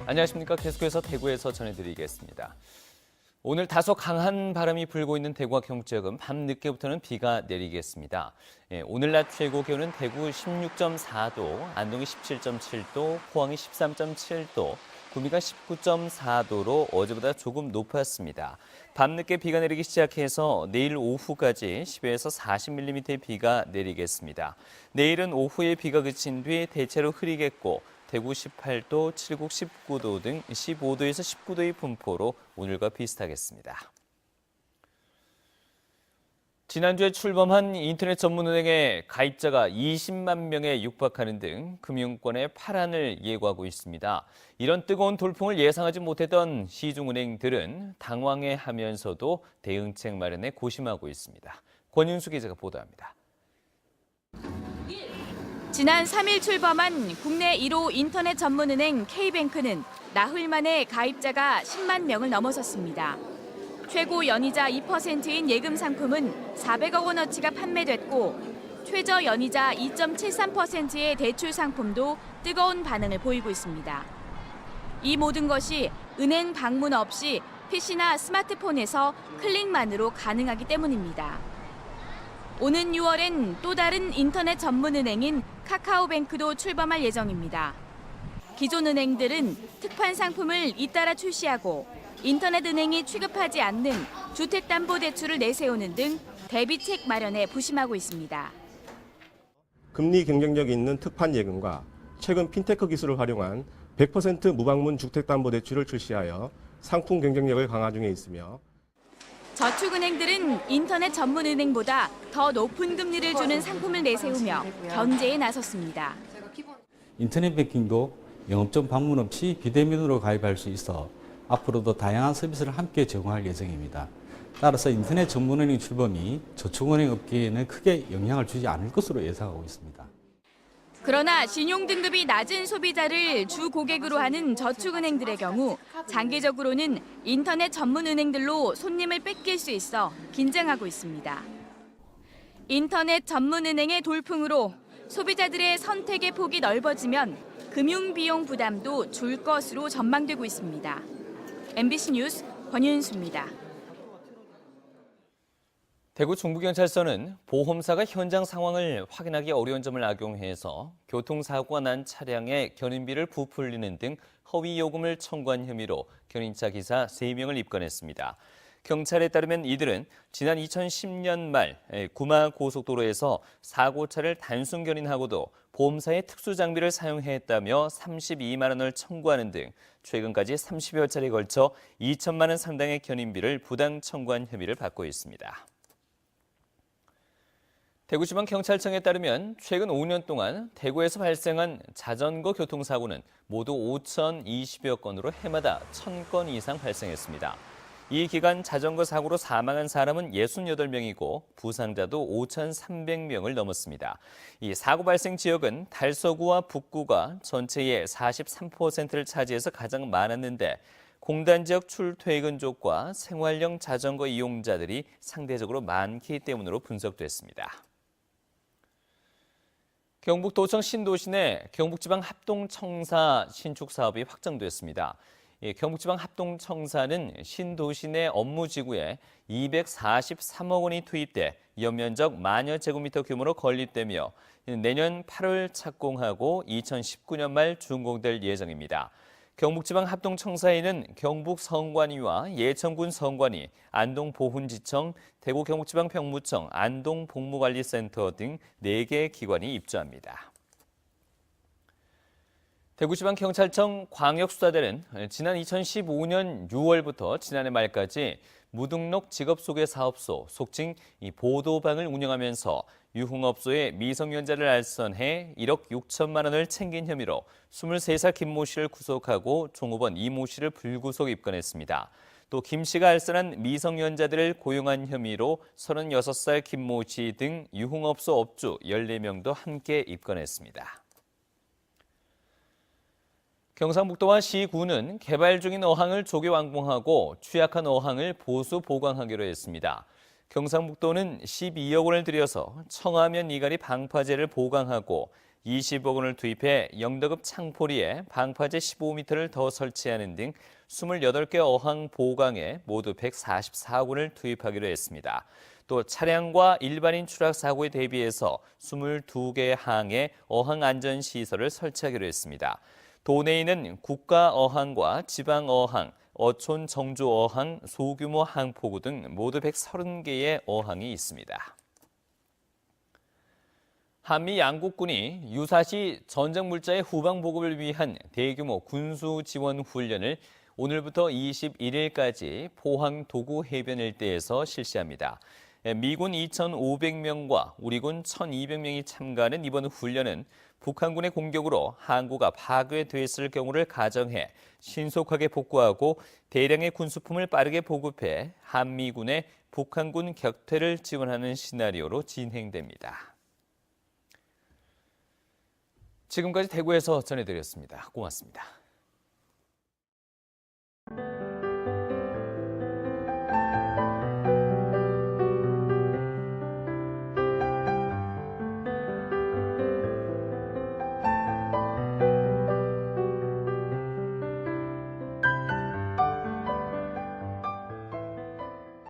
안녕하십니까. 계속해서 대구에서 전해드리겠습니다. 오늘 다소 강한 바람이 불고 있는 대구와 경북 지역은 밤늦게부터는 비가 내리겠습니다. 오늘 낮 최고 기온은 대구 16.4도, 안동이 17.7도, 포항이 13.7도, 구미가 19.4도로 어제보다 조금 높았습니다. 밤늦게 비가 내리기 시작해서 내일 오후까지 10에서 40mm의 비가 내리겠습니다. 내일은 오후에 비가 그친 뒤 대체로 흐리겠고 대구 18도, 칠곡 19도 등 15도에서 19도의 분포로 오늘과 비슷하겠습니다. 지난주에 출범한 인터넷 전문은행의 가입자가 20만 명에 육박하는 등 금융권의 파란을 예고하고 있습니다. 이런 뜨거운 돌풍을 예상하지 못했던 시중은행들은 당황해하면서도 대응책 마련에 고심하고 있습니다. 권윤수 기자가 보도합니다. 지난 3일 출범한 국내 1호 인터넷 전문은행 K뱅크는 나흘 만에 가입자가 10만 명을 넘어섰습니다. 최고 연이자 2%인 예금 상품은 400억 원어치가 판매됐고 최저 연이자 2.73%의 대출 상품도 뜨거운 반응을 보이고 있습니다. 이 모든 것이 은행 방문 없이 PC나 스마트폰에서 클릭만으로 가능하기 때문입니다. 오는 6월엔 또 다른 인터넷 전문은행인 카카오뱅크도 출범할 예정입니다. 기존 은행들은 특판 상품을 잇따라 출시하고 인터넷 은행이 취급하지 않는 주택담보대출을 내세우는 등 대비책 마련에 부심하고 있습니다. 금리 경쟁력이 있는 특판 예금과 최근 핀테크 기술을 활용한 100% 무방문 주택담보대출을 출시하여 상품 경쟁력을 강화 중에 있으며 저축은행들은 인터넷 전문은행보다 더 높은 금리를 주는 상품을 내세우며 견제에 나섰습니다. 인터넷 뱅킹도 영업점 방문 없이 비대면으로 가입할 수 있어 앞으로도 다양한 서비스를 함께 제공할 예정입니다. 따라서 인터넷 전문은행 출범이 저축은행 업계에는 크게 영향을 주지 않을 것으로 예상하고 있습니다. 그러나 신용등급이 낮은 소비자를 주 고객으로 하는 저축은행들의 경우 장기적으로는 인터넷 전문은행들로 손님을 뺏길 수 있어 긴장하고 있습니다. 인터넷 전문은행의 돌풍으로 소비자들의 선택의 폭이 넓어지면 금융비용 부담도 줄 것으로 전망되고 있습니다. MBC 뉴스 권윤수입니다. 대구 중부경찰서는 보험사가 현장 상황을 확인하기 어려운 점을 악용해서 교통사고가 난 차량의 견인비를 부풀리는 등 허위 요금을 청구한 혐의로 견인차 기사 3명을 입건했습니다. 경찰에 따르면 이들은 지난 2010년 말 구마고속도로에서 사고차를 단순 견인하고도 보험사의 특수장비를 사용했다며 32만 원을 청구하는 등 최근까지 30여 차례에 걸쳐 2천만 원 상당의 견인비를 부당 청구한 혐의를 받고 있습니다. 대구지방경찰청에 따르면 최근 5년 동안 대구에서 발생한 자전거 교통사고는 모두 5,020여 건으로 해마다 1,000건 이상 발생했습니다. 이 기간 자전거 사고로 사망한 사람은 68명이고 부상자도 5,300명을 넘었습니다. 이 사고 발생 지역은 달서구와 북구가 전체의 43%를 차지해서 가장 많았는데 공단 지역 출퇴근 쪽과 생활형 자전거 이용자들이 상대적으로 많기 때문으로 분석됐습니다. 경북도청 신도시 내 경북지방합동청사 신축 사업이 확정됐습니다. 경북지방합동청사는 신도시 내 업무지구에 243억 원이 투입돼 연면적 10,000여 제곱미터 규모로 건립되며 내년 8월 착공하고 2019년 말 준공될 예정입니다. 경북지방합동청사에는 경북성관위와 예천군 성관위, 안동보훈지청, 대구경북지방병무청, 안동복무관리센터 등 4개 기관이 입주합니다. 대구지방경찰청 광역수사대는 지난 2015년 6월부터 지난해 말까지 무등록 직업소개사업소, 속칭 보도방을 운영하면서 유흥업소의 미성년자를 알선해 1억 6천만 원을 챙긴 혐의로 23살 김모 씨를 구속하고 종업원 이모 씨를 불구속 입건했습니다. 또 김 씨가 알선한 미성년자들을 고용한 혐의로 36살 김모 씨 등 유흥업소 업주 14명도 함께 입건했습니다. 경상북도와 시군은 개발 중인 어항을 조기 완공하고 취약한 어항을 보수 보강하기로 했습니다. 경상북도는 12억 원을 들여서 청하면 이갈이 방파제를 보강하고 20억 원을 투입해 영덕읍 창포리에 방파제 15m를 더 설치하는 등 28개 어항 보강에 모두 144억 원을 투입하기로 했습니다. 또 차량과 일반인 추락 사고에 대비해서 22개의 항에 어항 안전 시설을 설치하기로 했습니다. 도내에는 국가 어항과 지방 어항, 어촌 정조 어항, 소규모 항포구 등 모두 130개의 어항이 있습니다. 한미 양국군이 유사시 전쟁 물자의 후방 보급을 위한 대규모 군수 지원 훈련을 오늘부터 21일까지 포항 도구 해변 일대에서 실시합니다. 미군 2,500명과 우리군 1,200명이 참가하는 이번 훈련은 북한군의 공격으로 항구가 파괴됐을 경우를 가정해 신속하게 복구하고 대량의 군수품을 빠르게 보급해 한미군의 북한군 격퇴를 지원하는 시나리오로 진행됩니다. 지금까지 대구에서 전해드렸습니다. 고맙습니다.